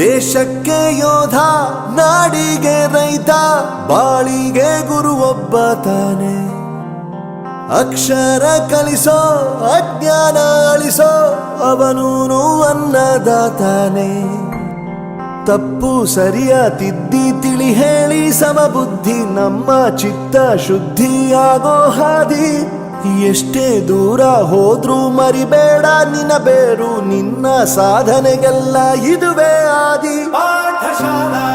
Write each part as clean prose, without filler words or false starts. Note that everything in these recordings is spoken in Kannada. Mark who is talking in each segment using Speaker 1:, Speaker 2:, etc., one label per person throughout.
Speaker 1: ದೇಶಕ್ಕೆ ಯೋಧ, ನಾಡಿಗೆ ರೈತ, ಬಾಳಿಗೆ ಗುರು ಒಬ್ಬ ತಾನೆ. ಅಕ್ಷರ ಕಲಿಸೋ, ಅಜ್ಞಾನ ಅಳಿಸೋ, ಅವನೂನು ಅನ್ನದಾತಾನೆ. ತಪ್ಪು ಸರಿಯ ತಿದ್ದಿ ತಿಳಿ ಹೇಳಿ ಸಮಬುದ್ಧಿ, ನಮ್ಮ ಚಿತ್ತ ಶುದ್ಧಿಯಾಗೋ ಹಾದಿ. ಎಷ್ಟೇ ದೂರ ಹೋದ್ರೂ ಮರಿಬೇಡ ನಿನ್ನ ಬೇರು, ನಿನ್ನ ಸಾಧನೆಗೆಲ್ಲ ಇದುವೇ ಆದಿ. ಪಾಠಶಾಲಾ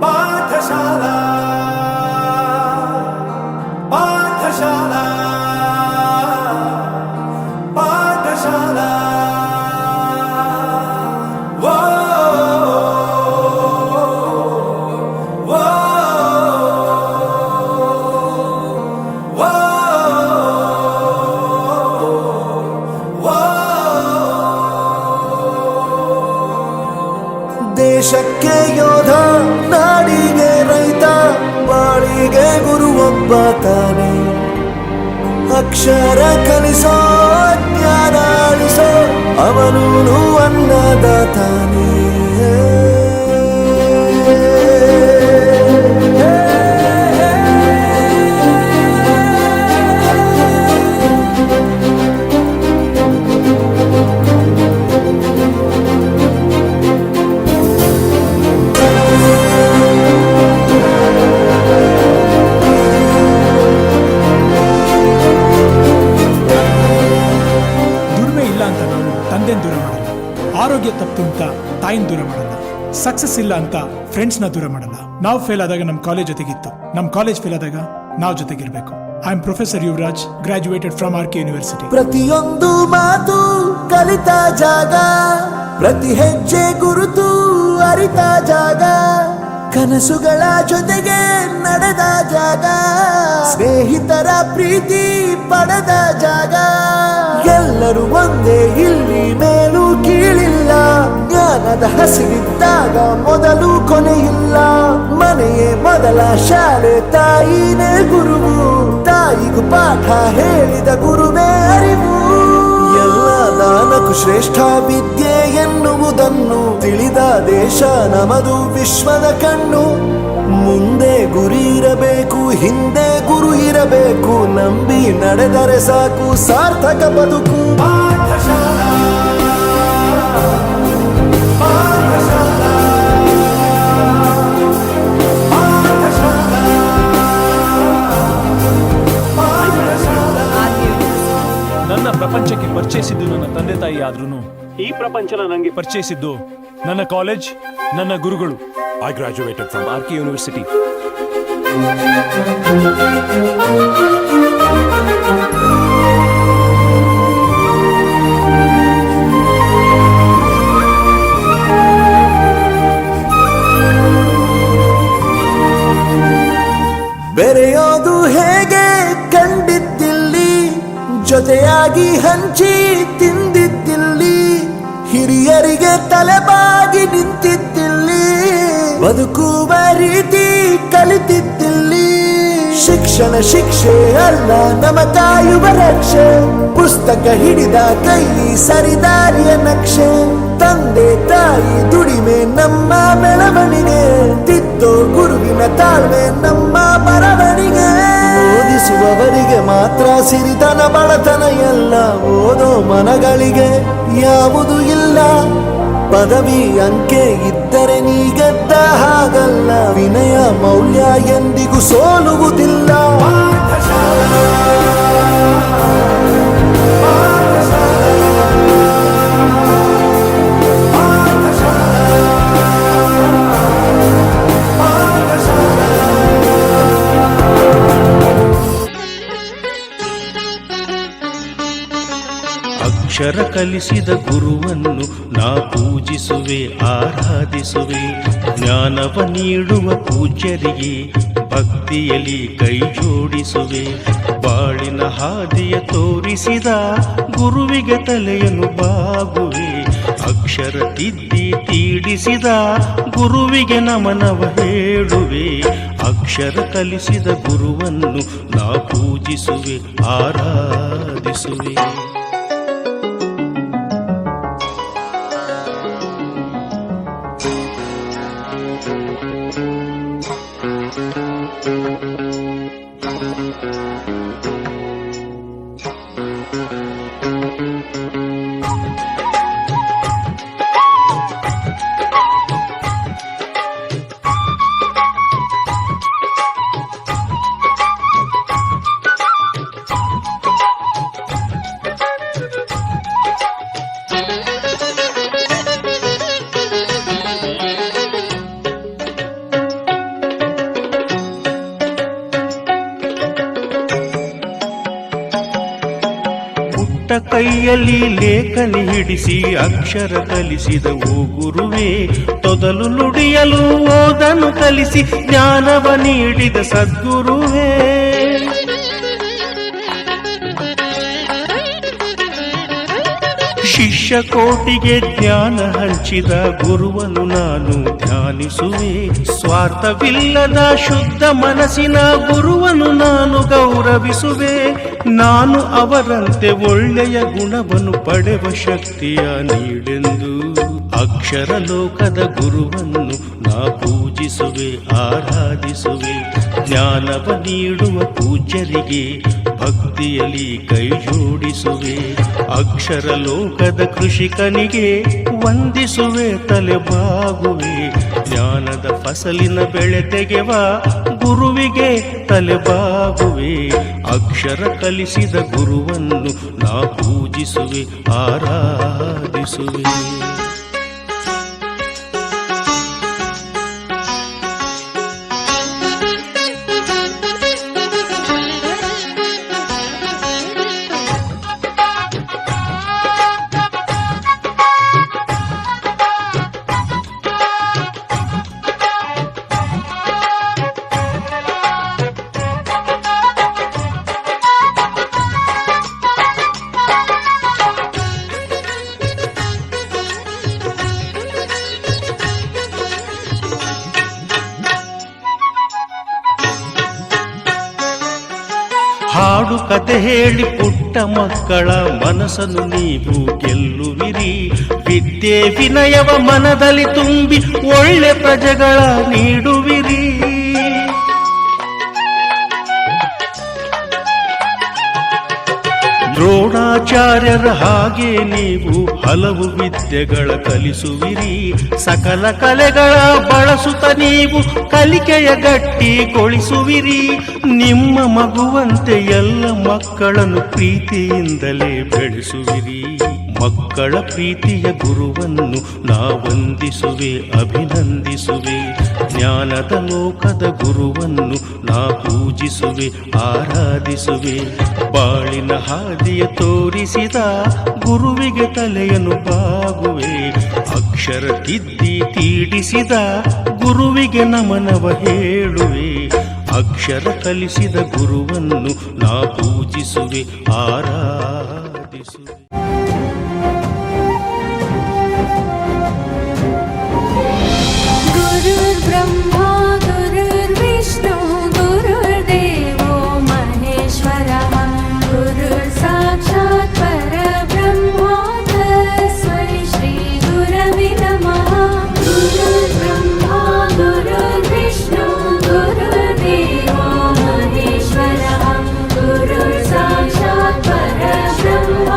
Speaker 1: ಪಾಠಶಾಲಾ ಪಾಠಶಾಲಾ ಪಾಠಶಾಲಾ. ದೇಶಕ್ಕೆ ಯೋಧ, ನಾಡಿಗೆ ರೈತ, ಬಾಳಿಗೆ ಗುರು ಒಬ್ಬ ತಾನೆ. ಅಕ್ಷರ ಕಲಿಸೋ, ಜ್ಞಾನ ಅಳಿಸೋ, ಅವನೂನು ಅನ್ನದಾತಾನೆ.
Speaker 2: ಆರೋಗ್ಯ ತಪ್ಪು ಅಂತ ತಾಯಿನ ದೂರ ಮಾಡಲ್ಲ, ಸಕ್ಸಸ್ ಇಲ್ಲ ಅಂತ ಫ್ರೆಂಡ್ಸ್ ನ ದೂರ ಮಾಡಲ್ಲ. ನಾವು ಫೇಲ್ ಆದಾಗ ನಮ್ ಕಾಲೇಜ್ ಜೊತೆಗಿತ್ತು, ನಮ್ ಕಾಲೇಜ್ ಫೇಲ್ ಆದಾಗ ನಾವು ಜೊತೆಗಿರ್ಬೇಕು. I am professor Yuvaraj, graduated from RK university.
Speaker 1: ಪ್ರತಿಯೊಂದು ಮಾತು ಕಲಿತ ಜಾಗ, ಪ್ರತಿ ಹೆಜ್ಜೆ ಗುರುತು ಅರಿತ ಜಾಗ, ಕನಸುಗಳ ಜೊತೆಗೆ ನಡೆದ ಜಾಗ, ಸ್ನೇಹಿತರ ಪ್ರೀತಿ ಪಡೆದ ಜಾಗ. ಎಲ್ಲರೂ ಒಂದೇ, ಇಲ್ಲಿ ಮೇಲೂ ಕೀಳಿಲ್ಲ, ಜ್ಞಾನದ ಹಸಿವಿದ್ದಾಗ ಮೊದಲು ಕೊನೆಯಿಲ್ಲ. ಮನೆಯೇ ಮೊದಲ ಶಾಲೆ, ತಾಯಿನೇ ಗುರುವು, ತಾಯಿಗೂ ಪಾಠ ಹೇಳಿದ ಗುರುವೇ ಅರಿವು. ಎಲ್ಲ ದಾನಕ್ಕೂ ಶ್ರೇಷ್ಠ ವಿದ್ಯೆ ಎನ್ನುವುದನ್ನು ತಿಳಿದ ದೇಶ ನಮದು, ವಿಶ್ವದ ಕಣ್ಣು. ಮುಂದೆ ಗುರಿ ಇರಬೇಕು, ಹಿಂದೆ ಗುರು ಇರಬೇಕು, ನಂಬಿ ನಡೆದರೆ ಸಾಕು ಸಾರ್ಥಕ ಬದುಕು. ಪಾಠಶಾಲಾ ಪಾಠಶಾಲಾ ಪಾಠಶಾಲಾ ಪಾಠಶಾಲಾ.
Speaker 3: ನನ್ನ ಪ್ರಪಂಚಕ್ಕೆ ಪರಿಚಯಿಸಿದ್ದು ನನ್ನ ತಂದೆ ತಾಯಿ ಆದ್ರೂ ಈ ಪ್ರಪಂಚನ ನನಗೆ ಪರಿಚಯಿಸಿದ್ದು ನನ್ನ ಕಾಲೇಜ್, ನನ್ನ ಗುರುಗಳು.
Speaker 4: I graduated from
Speaker 3: RK university.
Speaker 1: ಬೆರೆಯೋದು ಹೇಗೆ ಕಂಡಿದ್ದಿಲ್ಲಿ, ಜೊತೆಯಾಗಿ ಹಂಚಿ ತಿಂದಿದ್ದಿಲ್ಲಿ, ಹಿರಿಯರಿಗೆ ತಲೆಬಾಗಿ ನಿಂತಿದ್ದಿಲ್ಲಿ, ಬದುಕುವ ರೀತಿ ಕಲಿತಿದ್ದಿಲ್ಲಿ. ಶಿಕ್ಷಣ ಶಿಕ್ಷೆ ಅಲ್ಲ, ನಮ ಕಾಯುವ ರಕ್ಷೆ, ಪುಸ್ತಕ ಹಿಡಿದ ಕೈ ಸರಿದಾರಿಯ ನಕ್ಷೆ. ತಂದೆ ತಾಯಿ ದುಡಿಮೆ ನಮ್ಮ ಬೆಳವಣಿಗೆ, ತಿದ್ದೋ ಗುರುವಿನ ತಾಳ್ಮೆ ನಮ್ಮ ಬರವಣಿಗೆ. ಓದಿಸುವವರಿಗೆ ಮಾತ್ರ ಸಿರಿತನ ಬಡತನ ಎಲ್ಲ, ಓದೋ ಮನಗಳಿಗೆ ಯಾವುದು ಇಲ್ಲ. ಪದವಿ ಅಂಕೆ ಇದ್ದರೆ ನೀ ಗೆದ್ದ ಹಾಗಲ್ಲ, ವಿನಯ ಮೌಲ್ಯ ಎಂದಿಗೂ ಸೋಲುವುದಿಲ್ಲ.
Speaker 5: ಅಕ್ಷರ ಕಲಿಸಿದ ಗುರುವನ್ನು ನಾ ಪೂಜಿಸುವೆ, ಆರಾಧಿಸುವೆ. ಜ್ಞಾನವ ನೀಡುವ ಪೂಜ್ಯರಿಗೆ ಭಕ್ತಿಯಲ್ಲಿ ಕೈ ಜೋಡಿಸುವೆ. ಬಾಳಿನ ಹಾದಿಯ ತೋರಿಸಿದ ಗುರುವಿಗೆ ತಲೆಯನ್ನು ಬಾಗುವೆ. ಅಕ್ಷರ ತಿದ್ದಿ ತೀಡಿಸಿದ ಗುರುವಿಗೆ ನಮನವ ಹೇಳುವೆ. ಅಕ್ಷರ ಕಲಿಸಿದ ಗುರುವನ್ನು ನಾ ಪೂಜಿಸುವೆ, ಆರಾಧಿಸುವೆ. ಕೈಯಲ್ಲಿ ಲೇಖನಿ ಹಿಡಿಸಿ ಅಕ್ಷರ ಕಲಿಸಿದ ಓ ಗುರುವೇ, ತೊದಲು ನುಡಿಯಲು ಓದನು ಕಲಿಸಿ ಜ್ಞಾನವ ನೀಡಿದ ಸದ್ಗುರುವೇ. ಶಿಷ್ಯ ಕೋಟಿಗೆ ಜ್ಞಾನ ಹಂಚಿದ ಗುರುವನ್ನು ನಾನು ಧ್ಯಾನಿಸುವೆ. ಸ್ವಾರ್ಥವಿಲ್ಲದ ಶುದ್ಧ ಮನಸ್ಸಿನ ಗುರುವನ್ನು ನಾನು ಗೌರವಿಸುವೆ. ನಾನು ಅವರಂತೆ ಒಳ್ಳೆಯ ಗುಣವನ್ನು ಪಡೆವ ಶಕ್ತಿಯ ನೀಡೆಂದು ಅಕ್ಷರ ಲೋಕದ ಗುರುವನ್ನು ನಾ ಪೂಜಿಸುವೆ, ಆರಾಧಿಸುವೆ. ಜ್ಞಾನವ ನೀಡುವ ಪೂಜ್ಯರಿಗೆ ಭಕ್ತಿಯಲ್ಲಿ ಕೈ ಜೋಡಿಸುವೆ. ಅಕ್ಷರ ಲೋಕದ ಕೃಷಿಕನಿಗೆ ವಂದಿಸುವೆ, ತಲೆ ಬಾಗುವೆ. ಜ್ಞಾನದ ಫಸಲಿನ ಬೆಳೆ ತೆಗೆವ ಗುರುವಿಗೆ ತಲೆ ಬಾಗುವೆ. ಅಕ್ಷರ ಕಲಿಸಿದ ಗುರುವನ್ನು ನಾ ಪೂಜಿಸುವೆ, ಆರಾಧಿಸುವೆ. ಹಾಡು ಕತೆ ಹೇಳಿ ಪುಟ್ಟ ಮಕ್ಕಳ ಮನಸ್ಸನ್ನು ನೀವು ಗೆಲ್ಲುವಿರಿ. ವಿದ್ಯೆ ವಿನಯವ ಮನದಲ್ಲಿ ತುಂಬಿ ಒಳ್ಳೆ ಪ್ರಜೆಗಳ ನೀಡುವಿರಿ. ದ್ರೋಣಾಚಾರ್ಯರ ಹಾಗೆ ನೀವು ಹಲವು ವಿದ್ಯೆಗಳ ಕಲಿಸುವಿರಿ. ಸಕಲ ಕಲೆಗಳ ಬಳಸುತ್ತ ನೀವು ಕಲಿಕೆಯ ಗಟ್ಟಿಗೊಳಿಸುವಿರಿ. ನಿಮ್ಮ ಮಗುವಂತೆ ಎಲ್ಲ ಮಕ್ಕಳನ್ನು ಪ್ರೀತಿಯಿಂದಲೇ ಬೆಳೆಸುವಿರಿ. ಮಕ್ಕಳ ಪ್ರೀತಿಯ ಗುರುವನ್ನು ನಾ ವಂದಿಸುವೆ, ಅಭಿನಂದಿಸುವೆ. ಜ್ಞಾನದ ಲೋಕದ ಗುರುವನ್ನು ನಾ ಪೂಜಿಸುವೆ, ಆರಾಧಿಸುವೆ. ಬಾಳಿನ ಹಾದಿಯ ತೋರಿಸಿದ ಗುರುವಿಗೆ ತಲೆಯನ್ನು ಬಾಗುವೆ. ಅಕ್ಷರ ತಿದ್ದಿ ತೀಡಿಸಿದ ಗುರುವಿಗೆ ನಮನವ ಹೇಳುವೆ. ಅಕ್ಷರ ಕಲಿಸಿದ ಗುರುವನ್ನು ನಾ ಪೂಜಿಸುವೆ, ಆರಾಧಿಸುವೆ.
Speaker 4: गुरुर्ब्रह्मा गुरुर्विष्णु गुरुर्देवो महेश्वरः गुरुर्साक्षात् परब्रह्म तस्मै श्रीगुरवे नमः गुरुर्ब्रह्मा गुरुर्विष्णु गुरुर्देवो महेश्वरः गुरुर्साक्षात् परब्रह्म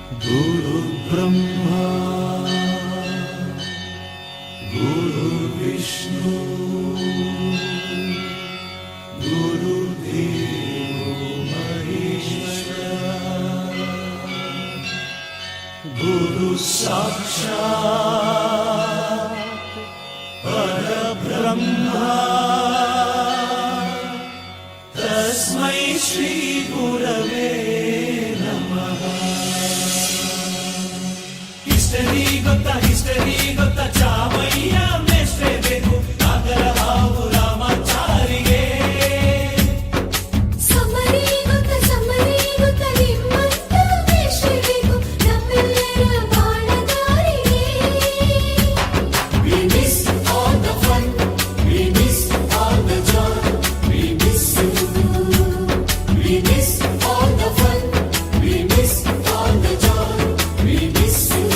Speaker 1: ಗುರು ಬ್ರಹ್ಮ ಗುರು ವಿಷ್ಣು ಗುರುದೇವೋ ಮಹೇಶ್ವರ ಗುರು ಸಾಕ್ಷಾತ್ ಪರಬ್ರಹ್ಮ ತಸ್ಮೈ ಶ್ರೀ ಗುರವೇ ನಮಃ. ಹಿಸ್ಟರಿ ಗೊತ್ತಾ ಚಾಮಯ್ಯ ಮೇಷ್ಟ್ರೇ ಬೇಕು ನಾಗರ ಹಾವು ರಾಮಾಚಾರಿಗೆ.
Speaker 4: ಸಮರಿ ಗೊತ್ತ ನಿಮ್ಮಂತ ಬೇಕು ನಮ್ಮೆಲ್ಲರ ಬಾಳದಾರಿಗೆ.
Speaker 1: We miss all the fun, we miss all the joy, we miss you. We miss all the fun, we miss all the joy, we miss you.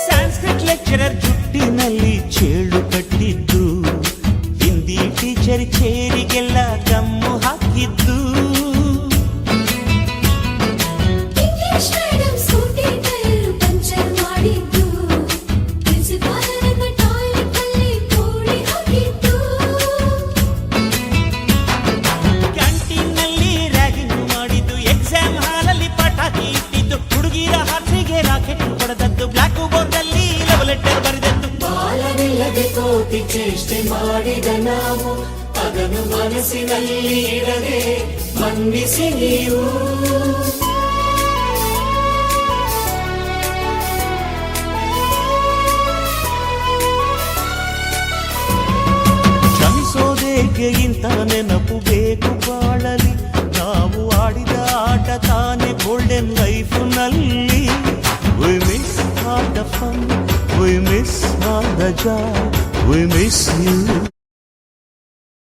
Speaker 5: Sanskrit lecturer ಜುಟ್ಟಿನಲ್ಲಿ ಚೇಳು ಕಟ್ಟಿದ್ದು, ಹಿಂದಿ ಟೀಚರ್ ಚೇರಿಗೆಲ್ಲ ಗಮ್ಮು ಹಾಕಿದ್ದು,
Speaker 4: English madam Scooty tyre puncture ಮಾಡಿದ್ದು, ಪ್ರಿನ್ಸಿಪಾಲರನ್ನ ಟಾಯ್ಲೆಟ್ ಅಲ್ಲಿ ಕೋಳಿ ಹಾಕಿದ್ದು,
Speaker 5: ಕ್ಯಾಂಟೀನ್ನಲ್ಲಿ ರ್ಯಾಗಿಂಗ್ ಮಾಡಿದ್ದು, ಎಕ್ಸಾಮ್ ಹಾಲಲ್ಲಿ ಪಟಾಕಿ ಇಟ್ಟಿದ್ದು, ಹುಡುಗಿರ ಹಾಸಿಗೆ ರಾಕೆಟ್ ಹೊಡೆದದ್ದು, ಬ್ಲಾಕ್ ಬೋರ್ಡ್ ಅಲ್ಲಿ ಲವ್ ಲೆಟರ್ ಬರೆದದ್ದು.
Speaker 1: ಬಾಲವಿಲ್ಲದೆ ಕೋಟಿ ಚೇಷ್ಟೆ ಮಾಡಿದ ನಾವು ಅದನ್ನು ಮನಸ್ಸಿನಲ್ಲಿ ಇಡದೆ ಮನ್ನಿಸಿ ನೀವು.
Speaker 5: ಕ್ಷಮಿಸೋದೇಕೆ ಇಂಥ ನೆನಪು ಬೇಕು ಬಾಳಲಿ, ನಾವು ಆಡಿದ ಆಟ ತಾನೇ golden ಲೈಫ್ನಲ್ಲಿ. We miss all the fun, we miss all the joy, we miss you.